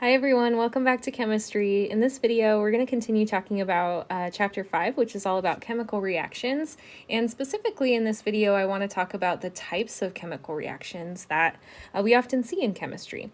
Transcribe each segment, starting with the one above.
Hi everyone, welcome back to chemistry. In this video, we're going to continue talking about chapter 5, which is all about chemical reactions. And specifically in this video, I want to talk about the types of chemical reactions that we often see in chemistry.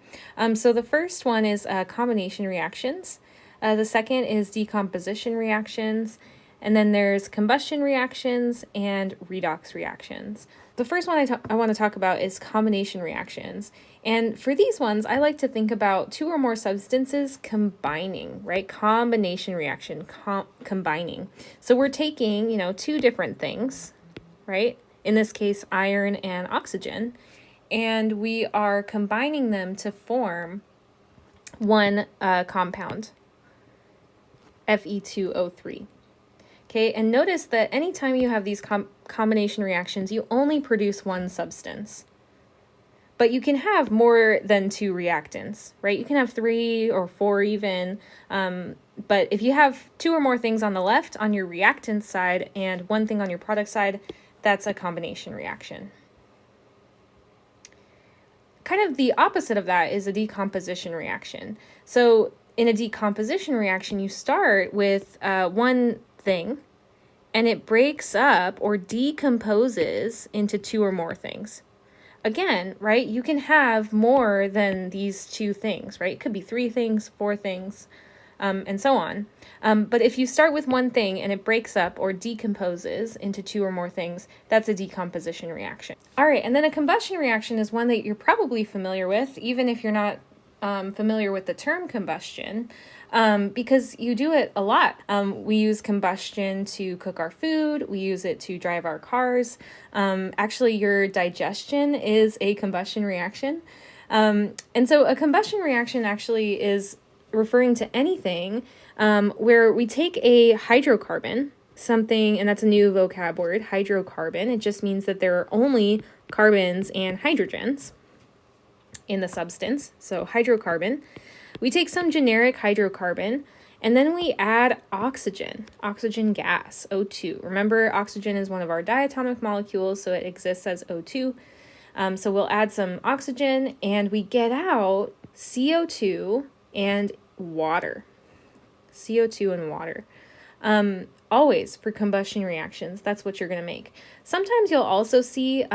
So the first one is combination reactions. The second is decomposition reactions. And then there's combustion reactions and redox reactions. The first one I want to talk about is combination reactions. And for these ones, I like to think about two or more substances combining, right? Combination reaction, combining. So we're taking, two different things, right? In this case, iron and oxygen, and we are combining them to form one compound, Fe2O3. Okay, and notice that anytime you have these combination reactions, you only produce one substance. But you can have more than two reactants, right? You can have 3 or 4 even. But if you have 2 or more things on the left on your reactant side and one thing on your product side, that's a combination reaction. Kind of the opposite of that is a decomposition reaction. So in a decomposition reaction, you start with one thing, and it breaks up or decomposes into 2 or more things. Again, right, you can have more than these 2 things, right? It could be 3 things, 4 things, and so on. But if you start with one thing and it breaks up or decomposes into 2 or more things, that's a decomposition reaction. All right, and then a combustion reaction is one that you're probably familiar with, even if you're not familiar with the term combustion, because you do it a lot. We use combustion to cook our food. We use it to drive our cars. Actually, your digestion is a combustion reaction. And so a combustion reaction actually is referring to anything where we take a hydrocarbon, something, and that's a new vocab word, hydrocarbon. It just means that there are only carbons and hydrogens in the substance, so hydrocarbon. We take some generic hydrocarbon, and then we add oxygen gas, O2. Remember, oxygen is one of our diatomic molecules, so it exists as O2. So we'll add some oxygen, and we get out CO2 and water. CO2 and water. Always for combustion reactions, that's what you're going to make. Sometimes you'll also see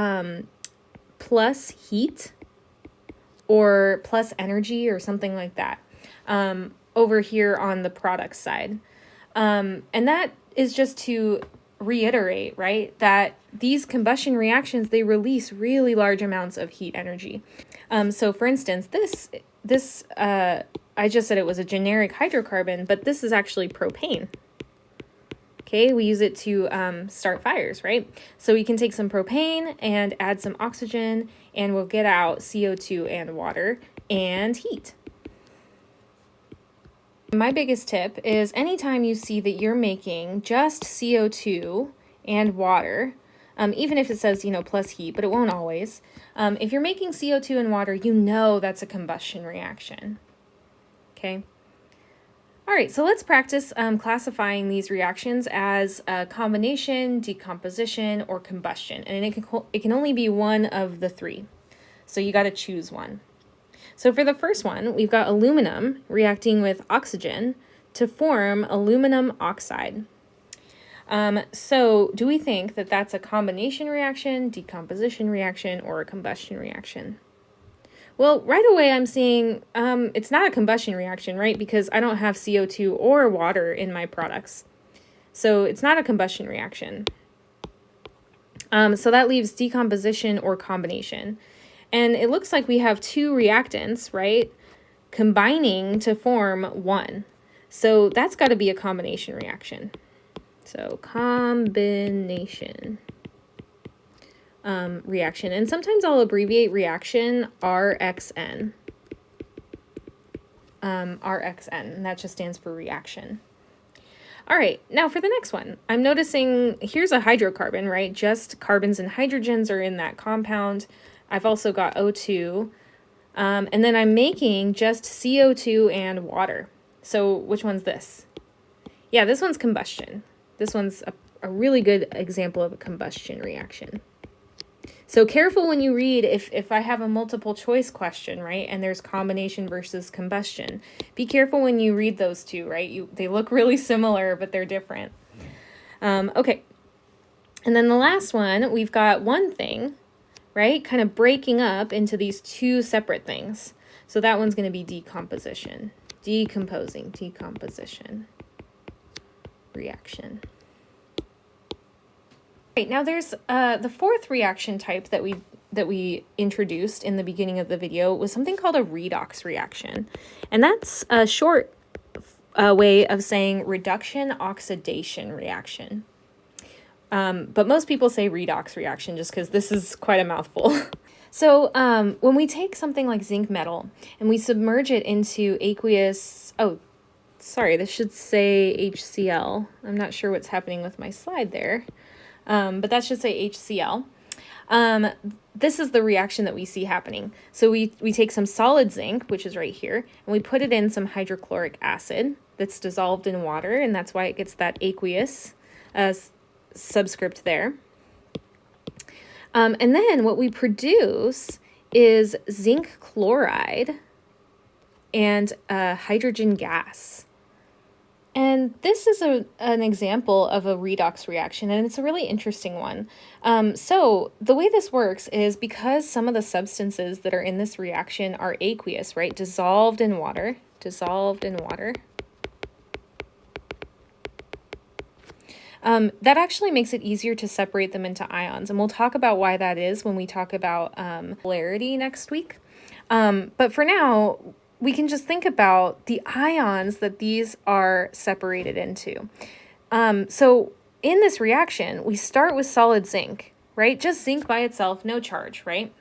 plus heat or plus energy or something like that over here on the product side. And that is just to reiterate, right, that these combustion reactions, they release really large amounts of heat energy. So for instance, this I just said it was a generic hydrocarbon, but this is actually propane. Okay, we use it to start fires, right? So we can take some propane and add some oxygen, and we'll get out CO2 and water and heat. My biggest tip is anytime you see that you're making just CO2 and water, even if it says, plus heat, but it won't always. If you're making CO2 and water, that's a combustion reaction. Okay. All right, so let's practice classifying these reactions as a combination, decomposition, or combustion. And it can only be one of the 3. So you got to choose one. So for the first one, we've got aluminum reacting with oxygen to form aluminum oxide. So do we think that that's a combination reaction, decomposition reaction, or a combustion reaction? Well, right away I'm seeing it's not a combustion reaction, right? Because I don't have CO2 or water in my products. So it's not a combustion reaction. So that leaves decomposition or combination. And it looks like we have 2 reactants, right, combining to form one. So that's got to be a combination reaction. So combination reaction. And sometimes I'll abbreviate reaction RXN. RXN, and that just stands for reaction. All right, now for the next one, I'm noticing here's a hydrocarbon, right? Just carbons and hydrogens are in that compound. I've also got O2, and then I'm making just CO2 and water. So which one's this? Yeah, this one's combustion. This one's a really good example of a combustion reaction. So careful when you read, if I have a multiple choice question, right, and there's combination versus combustion, be careful when you read those two, right? They look really similar, but they're different. Okay. And then the last one, we've got one thing, right, kind of breaking up into these two separate things. So that one's going to be decomposition, decomposition, reaction. Right, now there's the fourth reaction type that we introduced in the beginning of the video was something called a redox reaction. And that's a short way of saying reduction oxidation reaction. But most people say redox reaction just because this is quite a mouthful. So when we take something like zinc metal and we submerge it into aqueous, oh, sorry, this should say HCl. I'm not sure what's happening with my slide there. But that should say HCl. This is the reaction that we see happening. So we take some solid zinc, which is right here, and we put it in some hydrochloric acid that's dissolved in water, and that's why it gets that aqueous subscript there. And then what we produce is zinc chloride and hydrogen gas. And this is an example of a redox reaction, and it's a really interesting one. So the way this works is because some of the substances that are in this reaction are aqueous, right? Dissolved in water. That actually makes it easier to separate them into ions, and we'll talk about why that is when we talk about polarity next week. But for now, we can just think about the ions that these are separated into. So in this reaction, we start with solid zinc, right? Just zinc by itself, no charge, right?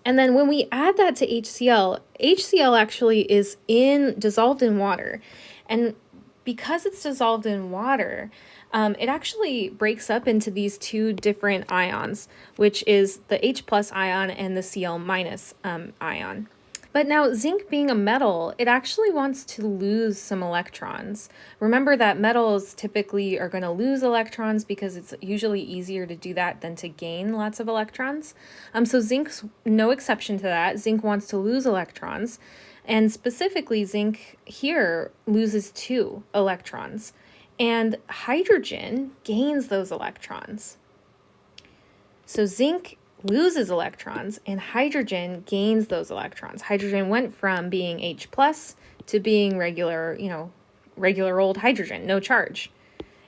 And then when we add that to HCl, HCl actually is dissolved in water. And because it's dissolved in water, it actually breaks up into these two different ions, which is the H plus ion and the Cl minus ion. But now zinc being a metal, it actually wants to lose some electrons. Remember that metals typically are going to lose electrons because it's usually easier to do that than to gain lots of electrons. So zinc's no exception to that. Zinc wants to lose electrons. And specifically, zinc here loses 2 electrons. And hydrogen gains those electrons. So zinc loses electrons and hydrogen gains those electrons. Hydrogen went from being H plus to being regular old hydrogen, no charge.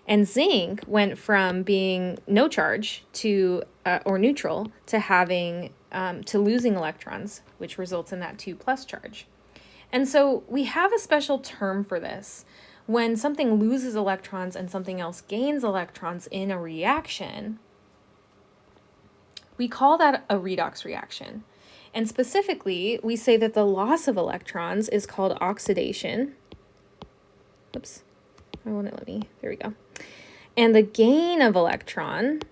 And zinc went from being no charge to or neutral to having to losing electrons, which results in that 2 plus charge. And so we have a special term for this. When something loses electrons and something else gains electrons in a reaction, we call that a redox reaction. And specifically, we say that the loss of electrons is called oxidation. Oops, I won't let me, there we go. And the gain of electrons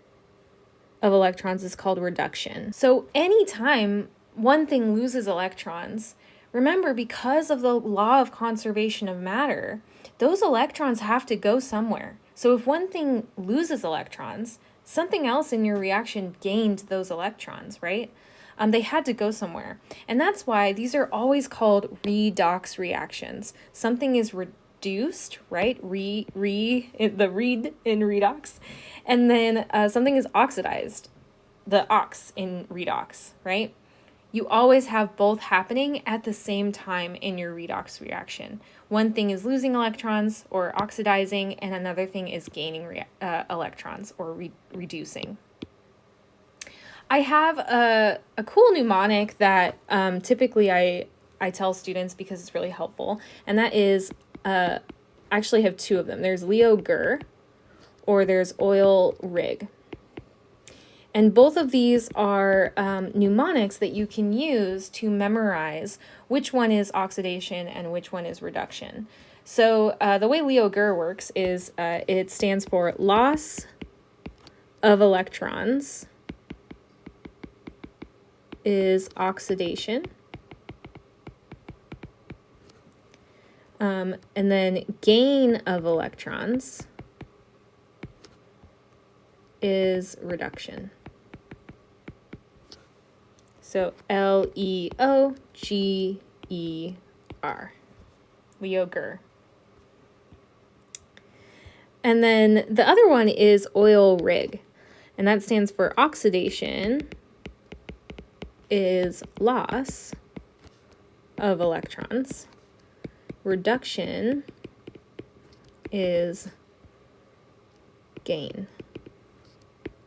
is called reduction. So anytime one thing loses electrons, remember, because of the law of conservation of matter, those electrons have to go somewhere. So if one thing loses electrons, something else in your reaction gained those electrons, right? They had to go somewhere. And that's why these are always called redox reactions. Something is reduced, right? The read in redox. And then something is oxidized, the ox in redox, right? You always have both happening at the same time in your redox reaction. One thing is losing electrons or oxidizing, and another thing is gaining electrons or reducing. I have a cool mnemonic that typically I tell students because it's really helpful, and that is, I actually have 2 of them. There's Leo Gur or there's oil rig. And both of these are mnemonics that you can use to memorize which one is oxidation and which one is reduction. So the way Leo Gur works is it stands for loss of electrons is oxidation. And then gain of electrons is reduction. So Leoger. Leoger. And then the other one is oil rig, and that stands for oxidation is loss of electrons. Reduction is gain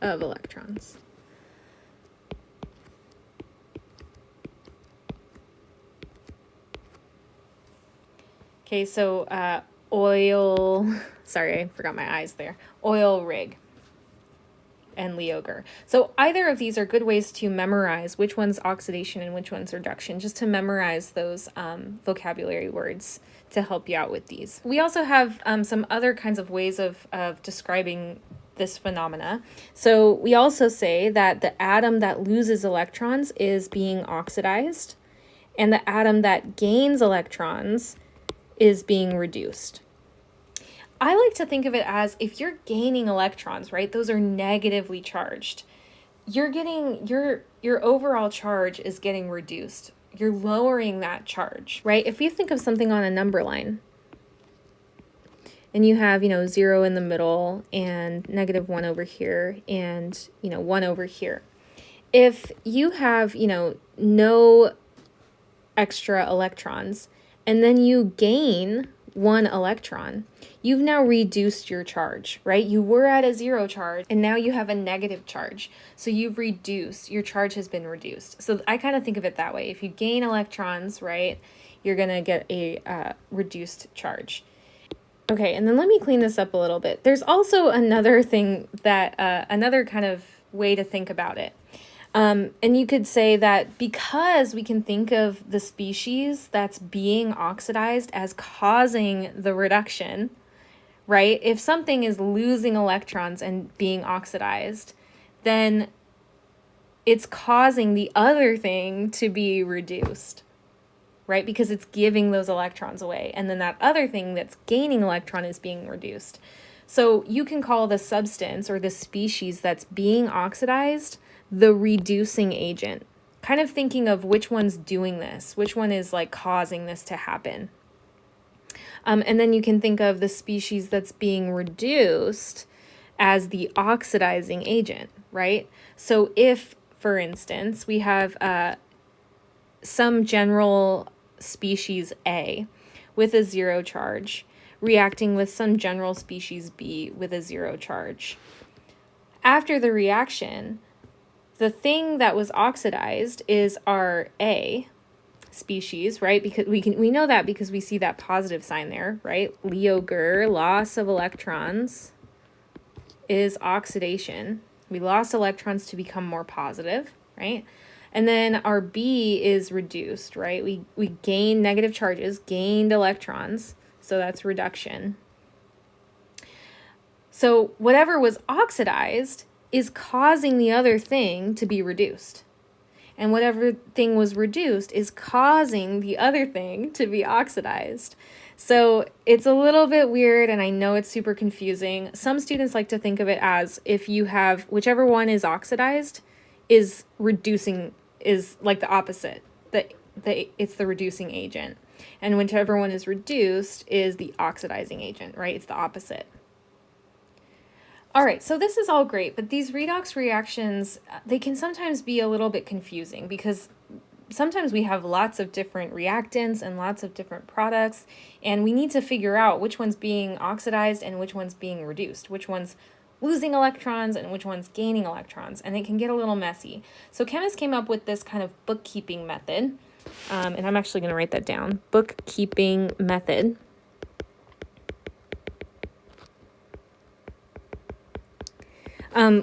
of electrons. Okay, so oil, sorry, I forgot my eyes there. Oil rig and Leoger. So either of these are good ways to memorize which one's oxidation and which one's reduction, just to memorize those vocabulary words to help you out with these. We also have some other kinds of ways of describing this phenomena. So we also say that the atom that loses electrons is being oxidized, and the atom that gains electrons is being reduced. I like to think of it as if you're gaining electrons, right? Those are negatively charged. You're getting your overall charge is getting reduced. You're lowering that charge, right? If you think of something on a number line and you have, 0 in the middle and -1 over here and, 1 over here. If you have, no extra electrons and then you gain 1 electron, you've now reduced your charge, right? You were at a 0 charge and now you have a negative charge. So you've reduced, your charge has been reduced. So I kind of think of it that way. If you gain electrons, right, you're going to get a reduced charge. Okay, and then let me clean this up a little bit. There's also another thing that, another kind of way to think about it. And you could say that because we can think of the species that's being oxidized as causing the reduction, right? If something is losing electrons and being oxidized, then it's causing the other thing to be reduced, right? Because it's giving those electrons away. And then that other thing that's gaining electron is being reduced. So you can call the substance or the species that's being oxidized the reducing agent, kind of thinking of which one's doing this, which one is like causing this to happen. And then you can think of the species that's being reduced as the oxidizing agent, right? So if, for instance, we have some general species A with a 0 charge reacting with some general species B with a 0 charge. After the reaction, the thing that was oxidized is our A species, right? Because we know that because we see that positive sign there, right? Leoger, loss of electrons, is oxidation. We lost electrons to become more positive, right? And then our B is reduced, right? We gained negative charges, gained electrons, so that's reduction. So whatever was oxidized is causing the other thing to be reduced. And whatever thing was reduced is causing the other thing to be oxidized. So it's a little bit weird, and I know it's super confusing. Some students like to think of it as if you have whichever one is oxidized is reducing, is like the opposite. It's the reducing agent. And whichever one is reduced is the oxidizing agent, right? It's the opposite. All right, so this is all great, but these redox reactions, they can sometimes be a little bit confusing because sometimes we have lots of different reactants and lots of different products, and we need to figure out which one's being oxidized and which one's being reduced, which one's losing electrons and which one's gaining electrons, and it can get a little messy. So chemists came up with this kind of bookkeeping method, and I'm actually going to write that down, bookkeeping method.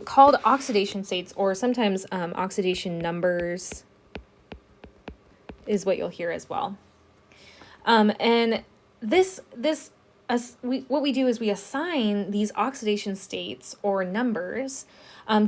Called oxidation states, or sometimes oxidation numbers is what you'll hear as well. And what we do is we assign these oxidation states or numbers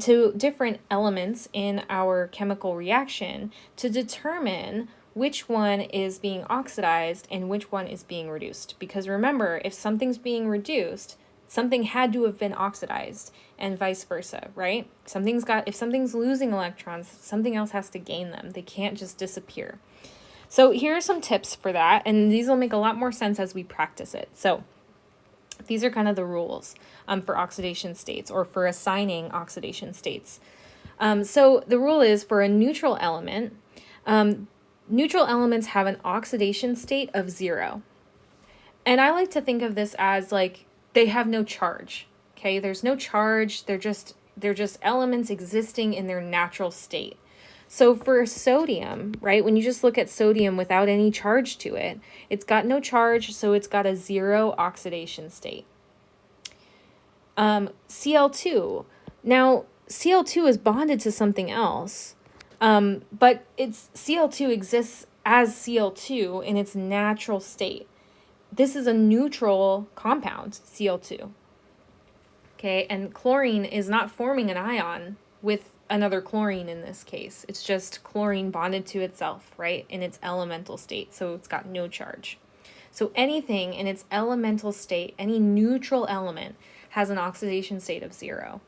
to different elements in our chemical reaction to determine which one is being oxidized and which one is being reduced. Because remember, if something's being reduced, something had to have been oxidized, and vice versa, right? If something's losing electrons, something else has to gain them. They can't just disappear. So here are some tips for that, and these will make a lot more sense as we practice it. So these are kind of the rules for oxidation states, or for assigning oxidation states. So the rule is, for a neutral element, neutral elements have an oxidation state of 0. And I like to think of this as like they have no charge. Okay, there's no charge. They're just elements existing in their natural state. So for sodium, right, when you just look at sodium without any charge to it, it's got no charge, so it's got a 0 oxidation state. Cl2. Now, Cl2 is bonded to something else, but Cl2 exists as Cl2 in its natural state. This is a neutral compound, Cl2. Okay, and chlorine is not forming an ion with another chlorine in this case. It's just chlorine bonded to itself, right, in its elemental state, so it's got no charge. So anything in its elemental state, any neutral element, has an oxidation state of 0.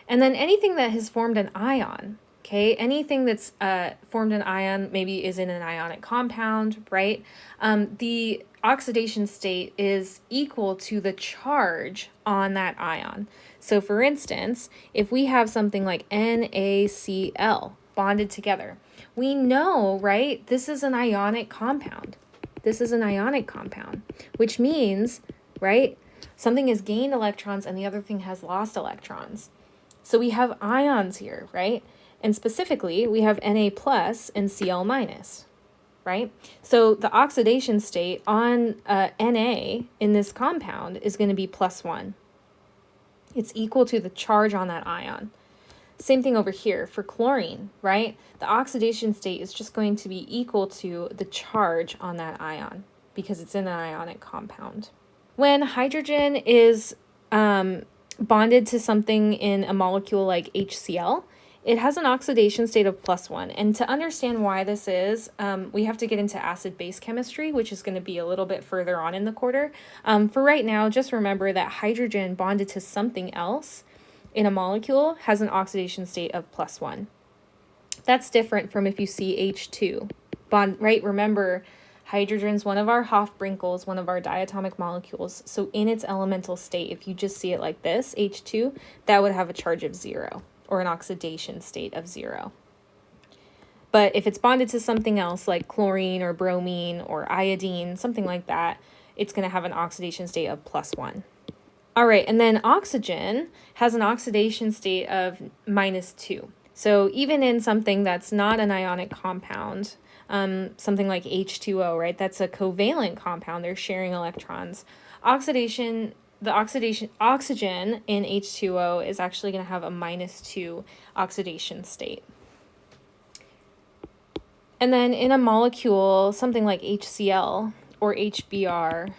And then anything that has formed an ion, okay, anything that's formed an ion, maybe is in an ionic compound, right? The oxidation state is equal to the charge on that ion. So for instance, if we have something like NaCl bonded together, we know, right, this is an ionic compound. This is an ionic compound, which means, right, something has gained electrons and the other thing has lost electrons. So we have ions here, right? And specifically, we have Na plus and Cl minus, right? So the oxidation state on Na in this compound is going to be +1. It's equal to the charge on that ion. Same thing over here for chlorine, right? The oxidation state is just going to be equal to the charge on that ion because it's in an ionic compound. When hydrogen is bonded to something in a molecule like HCl, it has an oxidation state of +1. And to understand why this is, we have to get into acid-base chemistry, which is going to be a little bit further on in the quarter. For right now, just remember that hydrogen bonded to something else in a molecule has an oxidation state of +1. That's different from if you see H2 bond, right? Remember, hydrogen's one of our Hofbrinkels, one of our diatomic molecules. So in its elemental state, if you just see it like this, H2, that would have a charge of 0, or an oxidation state of 0. But if it's bonded to something else like chlorine or bromine or iodine, something like that, it's going to have an oxidation state of +1. All right, and then oxygen has an oxidation state of -2. So even in something that's not an ionic compound, something like H2O, right? That's a covalent compound. They're sharing electrons. Oxidation in H2O is actually going to have a -2 oxidation state. And then in a molecule, something like HCl or HBr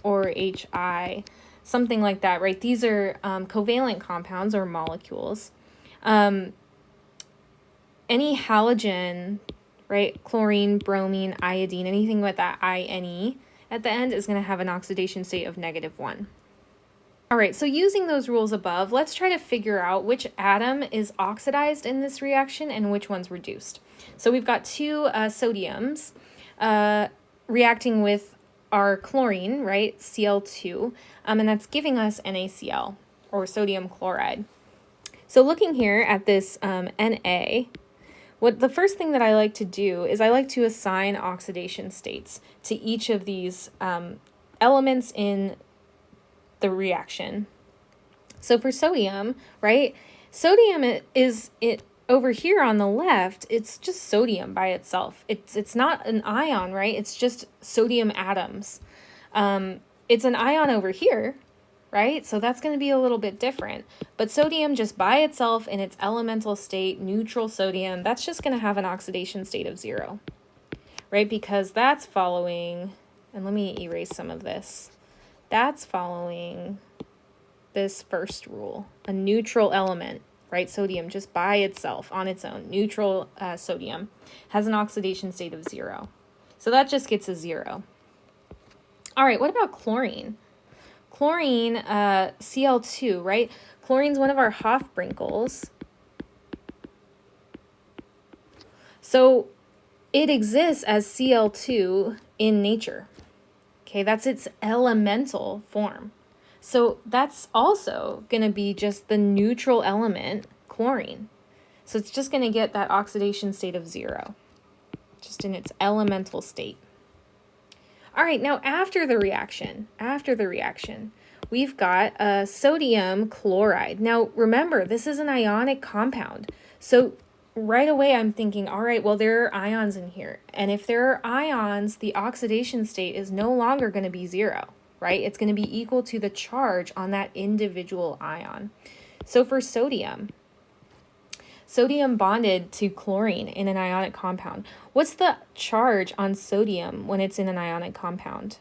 or HI, something like that, right? These are covalent compounds or molecules. Any halogen, right, chlorine, bromine, iodine, anything with that INE at the end is going to have an oxidation state of -1. All right, so using those rules above, let's try to figure out which atom is oxidized in this reaction and which one's reduced. So we've got two sodiums reacting with our chlorine, right, Cl2, and that's giving us NaCl, or sodium chloride. So looking here at this Na, the first thing that I like to do is I like to assign oxidation states to each of these elements in the reaction. So for sodium, right, sodium is over here on the left, it's just sodium by itself. It's not an ion, right? It's just sodium atoms. It's an ion over here, right? So that's going to be a little bit different. But sodium just by itself in its elemental state, neutral sodium, that's just going to have an oxidation state of 0, right? Because that's following, and let me erase some of this. That's following this first rule, a neutral element, right? Sodium just by itself on its own, neutral sodium has an oxidation state of 0. So that just gets a 0. All right, what about chlorine? Chlorine, Cl2, right? Chlorine's one of our Hofbrinkels. So it exists as Cl2 in nature. Okay, that's its elemental form. So that's also going to be just the neutral element, chlorine. So it's just going to get that oxidation state of 0, just in its elemental state. All right, now after the reaction, we've got sodium chloride. Now remember, this is an ionic compound. So right away I'm thinking, all right, well, there are ions in here. And if there are ions, the oxidation state is no longer going to be 0, right? It's going to be equal to the charge on that individual ion. So for sodium bonded to chlorine in an ionic compound. What's the charge on sodium when it's in an ionic compound?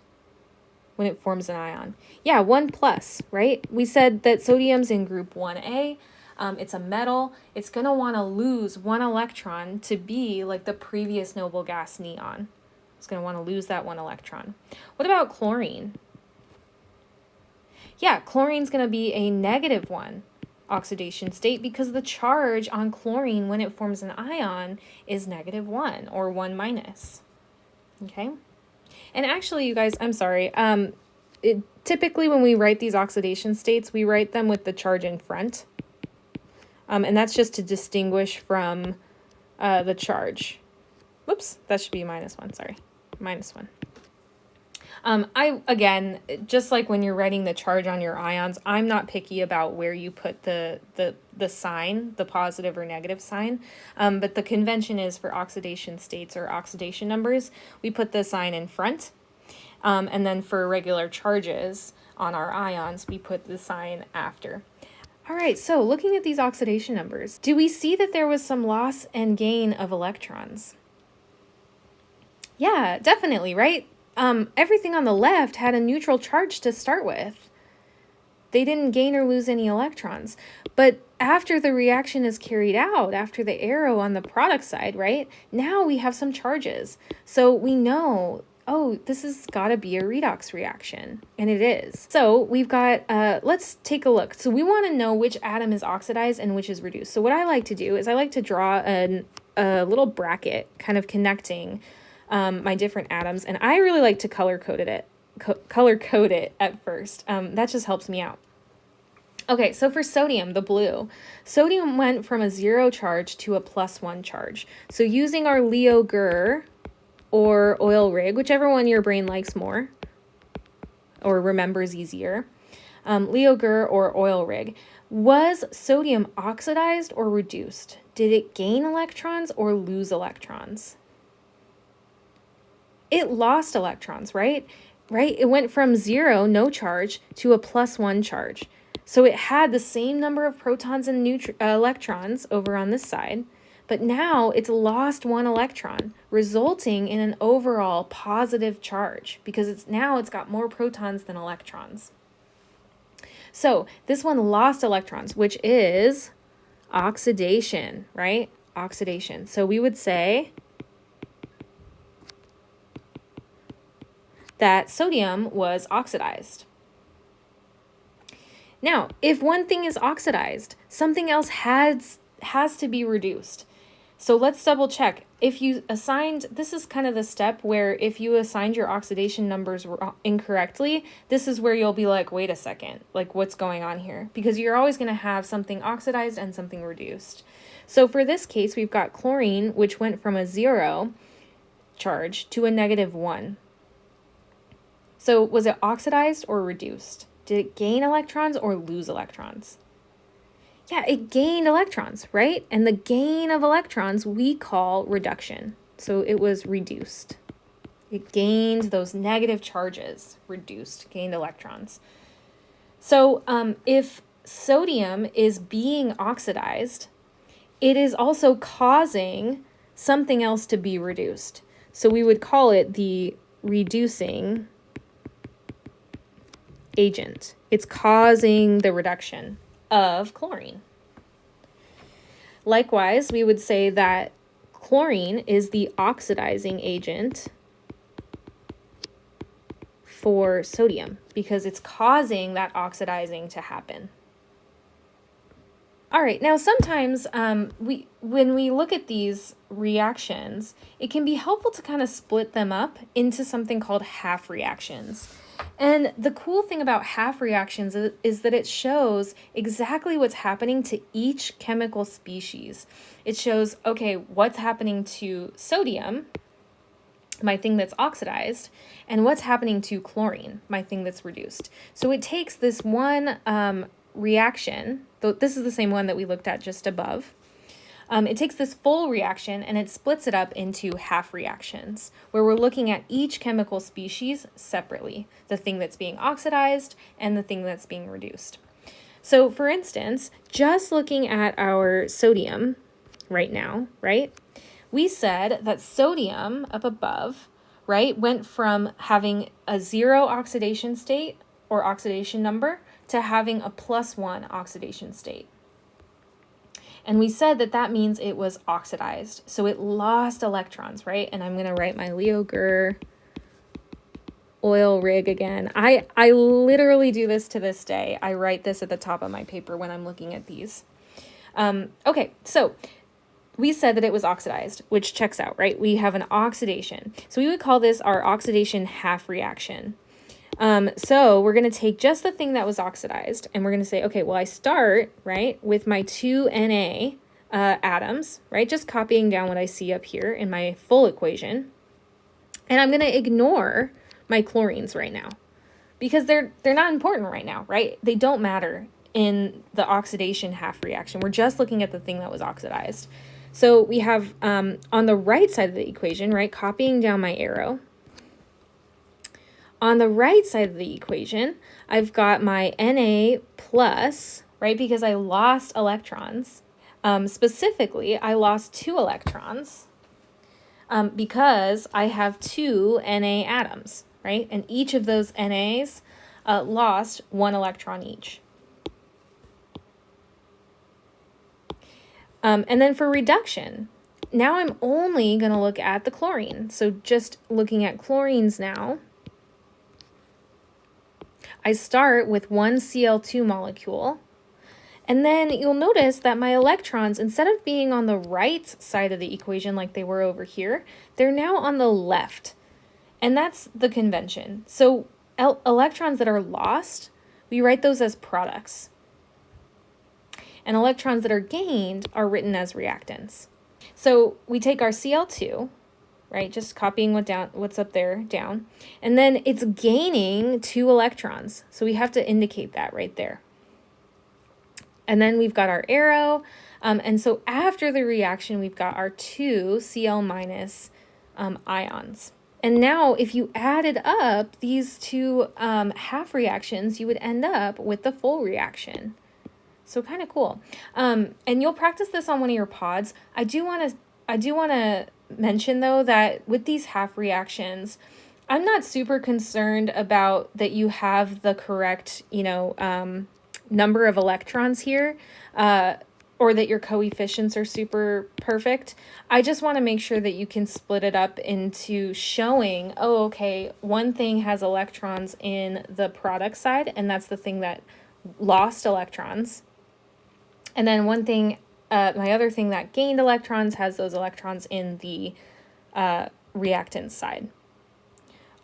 When it forms an ion? Yeah, 1+, right? We said that sodium's in group 1A. It's a metal. It's going to want to lose 1 electron to be like the previous noble gas neon. It's going to want to lose that 1 electron. What about chlorine? Yeah, chlorine's going to be a -1 oxidation state because the charge on chlorine when it forms an ion is -1 or 1-. Okay? And actually, you guys, I'm sorry. Typically when we write these oxidation states, we write them with the charge in front. And that's just to distinguish from the charge. Whoops, that should be -1, sorry. -1. Again, just like when you're writing the charge on your ions, I'm not picky about where you put the sign, the positive or negative sign. But the convention is for oxidation states or oxidation numbers, we put the sign in front. And then for regular charges on our ions, we put the sign after. All right, so looking at these oxidation numbers, do we see that there was some loss and gain of electrons? Yeah, definitely, right? Everything on the left had a neutral charge to start with. They didn't gain or lose any electrons. But after the reaction is carried out, after the arrow on the product side, right, now we have some charges. So we know, oh, this has got to be a redox reaction. And it is. So we've got, let's take a look. So we want to know which atom is oxidized and which is reduced. So what I like to do is I like to draw a little bracket kind of connecting my different atoms, and I really like to color code it at first. That just helps me out. Okay, so for sodium, the blue, sodium went from a 0 charge to a +1 charge. So using our Leo-Gur or oil rig, whichever one your brain likes more or remembers easier, Leo-Gur or oil rig, was sodium oxidized or reduced? Did it gain electrons or lose electrons? It lost electrons, right? It went from 0, no charge, to a +1 charge. So it had the same number of protons and electrons over on this side, but now it's lost 1 electron, resulting in an overall positive charge because it's got more protons than electrons. So this one lost electrons, which is oxidation, right? Oxidation. So we would say that sodium was oxidized. Now, if one thing is oxidized, something else has to be reduced. So let's double check. If you assigned, this is kind of the step where if you assigned your oxidation numbers incorrectly, this is where you'll be like, wait a second, like what's going on here? Because you're always going to have something oxidized and something reduced. So for this case, we've got chlorine, which went from a 0 charge to a -1. So was it oxidized or reduced? Did it gain electrons or lose electrons? Yeah, it gained electrons, right? And the gain of electrons we call reduction. So it was reduced. It gained those negative charges, reduced, gained electrons. So if sodium is being oxidized, it is also causing something else to be reduced. So we would call it the reducing agent. It's causing the reduction of chlorine. Likewise, we would say that chlorine is the oxidizing agent for sodium because it's causing that oxidizing to happen. All right, now sometimes when we look at these reactions, it can be helpful to kind of split them up into something called half reactions. And the cool thing about half reactions is that it shows exactly what's happening to each chemical species. It shows, okay, what's happening to sodium, my thing that's oxidized, and what's happening to chlorine, my thing that's reduced. So it takes this one reaction, though this is the same one that we looked at just above. It takes this full reaction and it splits it up into half reactions, where we're looking at each chemical species separately, the thing that's being oxidized and the thing that's being reduced. So for instance, just looking at our sodium right now, right? We said that sodium up above, right, went from having a 0 oxidation state or oxidation number to having a +1 oxidation state. And we said that that means it was oxidized. So it lost electrons, right? And I'm going to write my Leo Gur oil rig again. I literally do this to this day. I write this at the top of my paper when I'm looking at these. Okay, so we said that it was oxidized, which checks out, right? We have an oxidation. So we would call this our oxidation half reaction. So we're going to take just the thing that was oxidized and we're going to say, okay, well, I start, right, with my 2 Na atoms, right? Just copying down what I see up here in my full equation. And I'm going to ignore my chlorines right now because they're not important right now, right? They don't matter in the oxidation half reaction. We're just looking at the thing that was oxidized. So we have on the right side of the equation, right, copying down my arrow. On the right side of the equation, I've got my Na plus, right, because I lost electrons. Specifically, I lost 2 electrons because I have 2 Na atoms, right? And each of those Nas lost 1 electron each. And then for reduction, now I'm only going to look at the chlorine. So just looking at chlorines now, I start with 1 Cl2 molecule, and then you'll notice that my electrons, instead of being on the right side of the equation like they were over here, they're now on the left, and that's the convention. So electrons that are lost, we write those as products, and electrons that are gained are written as reactants. So we take our Cl2, right? Just copying what's up there down. And then it's gaining 2 electrons. So we have to indicate that right there. And then we've got our arrow. And so after the reaction, we've got our 2 Cl minus ions. And now if you added up these 2 half reactions, you would end up with the full reaction. So kind of cool. And you'll practice this on one of your pods. I do want to mention though that with these half reactions, I'm not super concerned about that you have the correct, number of electrons here, or that your coefficients are super perfect. I just want to make sure that you can split it up into showing, oh, okay, one thing has electrons in the product side, and that's the thing that lost electrons. And then one thing, my other thing that gained electrons has those electrons in the reactant side.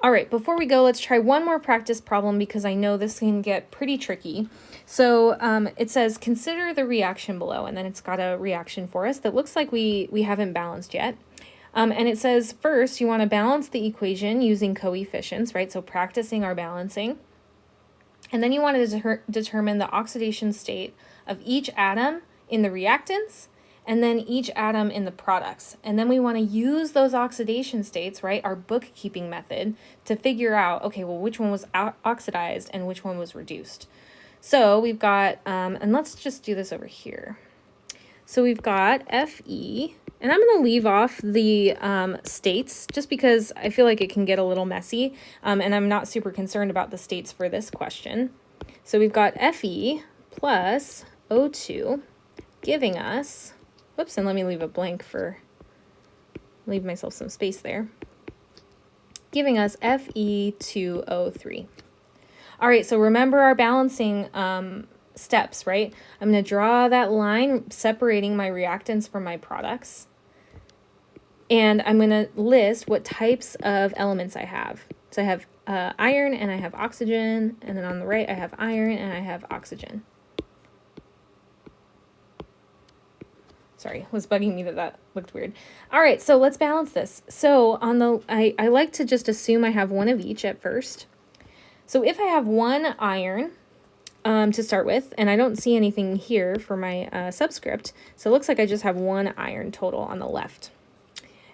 All right, before we go, let's try one more practice problem because I know this can get pretty tricky. So it says, consider the reaction below, and then it's got a reaction for us that looks like we haven't balanced yet. And it says, first, you want to balance the equation using coefficients, right? So practicing our balancing. And then you want to determine the oxidation state of each atom in the reactants, and then each atom in the products. And then we want to use those oxidation states, right, our bookkeeping method, to figure out, okay, well, which one was oxidized and which one was reduced. So we've got, and let's just do this over here. So we've got Fe, and I'm going to leave off the states just because I feel like it can get a little messy, and I'm not super concerned about the states for this question. So we've got Fe plus O2 giving us, and let me leave a blank leave myself some space there. giving us Fe2O3. All right, so remember our balancing steps, right? I'm going to draw that line separating my reactants from my products. And I'm going to list what types of elements I have. So I have iron and I have oxygen, and then on the right I have iron and I have oxygen. Sorry, it was bugging me that looked weird. All right, so let's balance this. So on the, I like to just assume I have one of each at first. So if I have one iron to start with, and I don't see anything here for my subscript, so it looks like I just have one iron total on the left.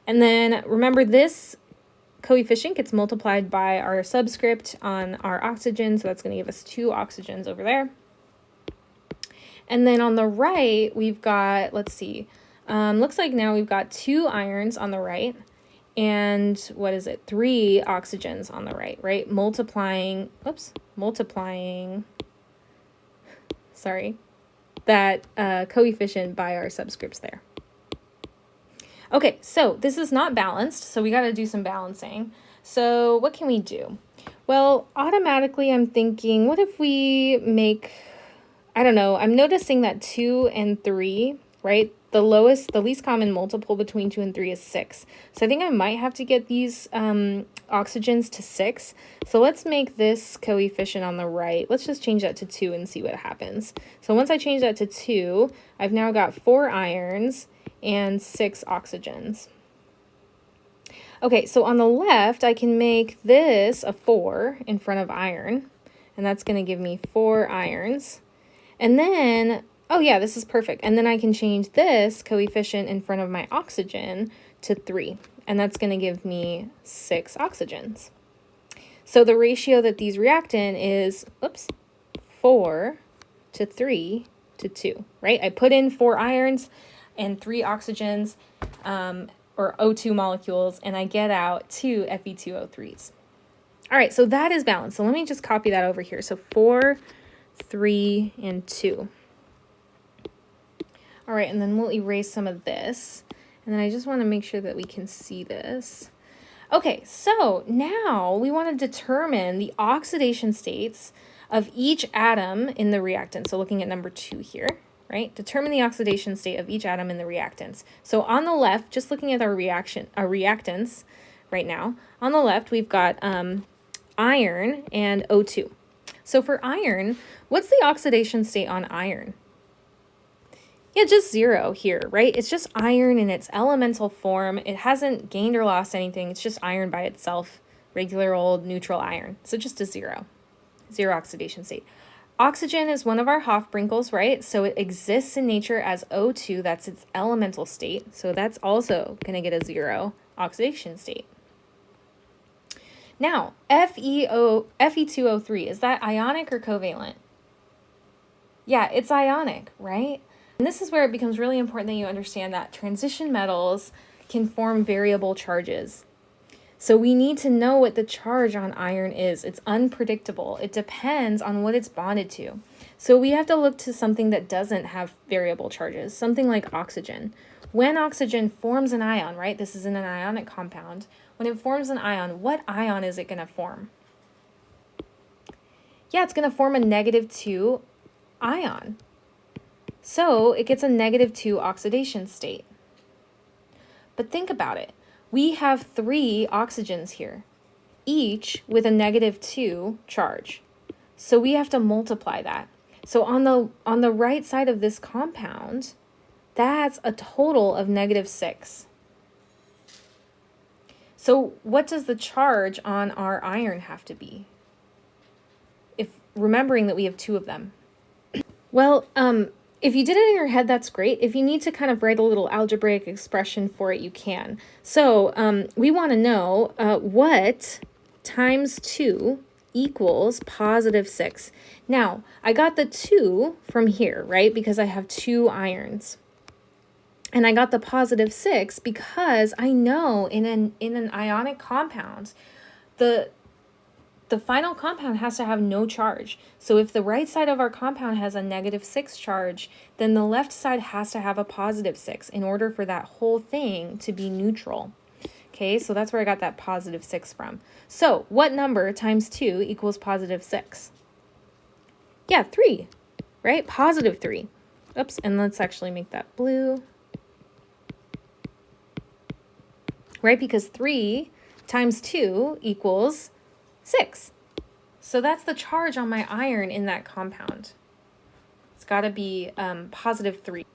And then remember, this coefficient gets multiplied by our subscript on our oxygen, so that's going to give us 2 oxygens over there. And then on the right, we've got, let's see, looks like now we've got 2 irons on the right, and what is it, 3 oxygens on the right, right? Multiplying, sorry, that coefficient by our subscripts there. Okay, so this is not balanced, so we got to do some balancing. So what can we do? Well, automatically I'm thinking, what if we make, I don't know, I'm noticing that 2 and 3, right? The least common multiple between 2 and 3 is 6. So I think I might have to get these oxygens to 6. So let's make this coefficient on the right, let's just change that to 2 and see what happens. So once I change that to 2, I've now got 4 irons and 6 oxygens. Okay, so on the left, I can make this a 4 in front of iron, and that's going to give me 4 irons. And then, oh yeah, this is perfect. And then I can change this coefficient in front of my oxygen to 3, and that's going to give me 6 oxygens. So the ratio that these react in is, 4 to 3 to 2, right? I put in 4 irons and 3 oxygens, or O2 molecules, and I get out 2 Fe2O3s. All right, so that is balanced. So let me just copy that over here. So 4, 3, and 2. All right, and then we'll erase some of this. And then I just want to make sure that we can see this. Okay, so now we want to determine the oxidation states of each atom in the reactant. So looking at number 2 here, right? Determine the oxidation state of each atom in the reactants. So on the left, just looking at our reactants right now, on the left we've got iron and O2. So for iron, what's the oxidation state on iron? Yeah, just 0 here, right? It's just iron in its elemental form. It hasn't gained or lost anything. It's just iron by itself, regular old neutral iron. So just a 0 oxidation state. Oxygen is one of our Hofbrinkels, right? So it exists in nature as O2. That's its elemental state. So that's also going to get a 0 oxidation state. Now, Fe2O3, is that ionic or covalent? Yeah, it's ionic, right? And this is where it becomes really important that you understand that transition metals can form variable charges. So we need to know what the charge on iron is. It's unpredictable. It depends on what it's bonded to. So we have to look to something that doesn't have variable charges, something like oxygen. When oxygen forms an ion, right? This is in an ionic compound. When it forms an ion, what ion is it going to form? Yeah, it's going to form a -2 ion. So it gets a -2 oxidation state. But think about it. We have 3 oxygens here, each with a -2 charge. So we have to multiply that. So on the right side of this compound, that's a total of -6. So what does the charge on our iron have to be? If remembering that we have 2 of them. Well, if you did it in your head, that's great. If you need to kind of write a little algebraic expression for it, you can. So we want to know what times 2 equals +6. Now, I got the 2 from here, right? Because I have 2 irons. And I got the +6 because I know in an ionic compound, the final compound has to have no charge. So if the right side of our compound has a -6 charge, then the left side has to have a +6 in order for that whole thing to be neutral. Okay, so that's where I got that positive 6 from. So what number times 2 equals positive 6? Yeah, 3, right? Positive 3. Oops, and let's actually make that blue. Right, because 3 times 2 equals 6. So that's the charge on my iron in that compound. It's got to be positive 3.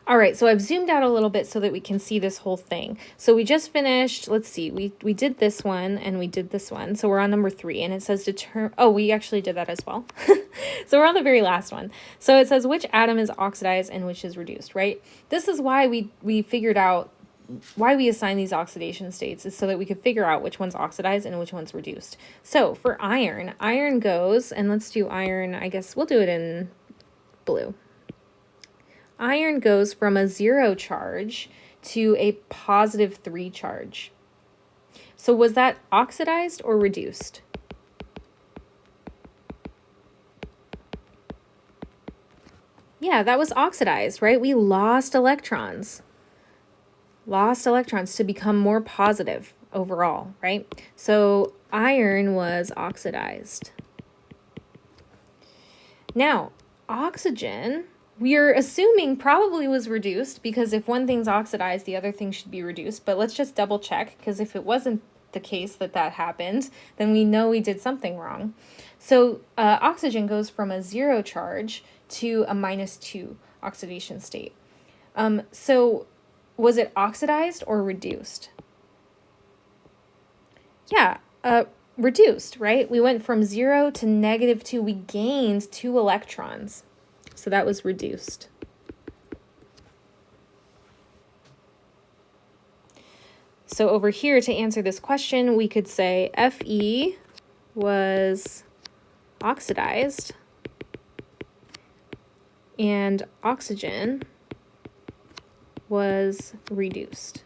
All right, so I've zoomed out a little bit so that we can see this whole thing. So we just finished, let's see, we did this one and we did this one. So we're on number 3 and it says oh, we actually did that as well. So we're on the very last one. So it says which atom is oxidized and which is reduced, right? This is why we figured out why we assign these oxidation states is so that we could figure out which one's oxidized and which one's reduced. So for iron, iron goes, and let's do iron, I guess we'll do it in blue. Iron goes from a 0 charge to a positive 3 charge. So was that oxidized or reduced? Yeah, that was oxidized, right? We lost electrons. Lost electrons to become more positive overall, right? So iron was oxidized. Now, oxygen, we're assuming probably was reduced because if one thing's oxidized, the other thing should be reduced. But let's just double check because if it wasn't the case that happened, then we know we did something wrong. So oxygen goes from a 0 charge to a -2 oxidation state. So was it oxidized or reduced? Yeah, reduced, right? We went from 0 to -2. We gained 2 electrons. So that was reduced. So over here, to answer this question, we could say Fe was oxidized and oxygen was reduced.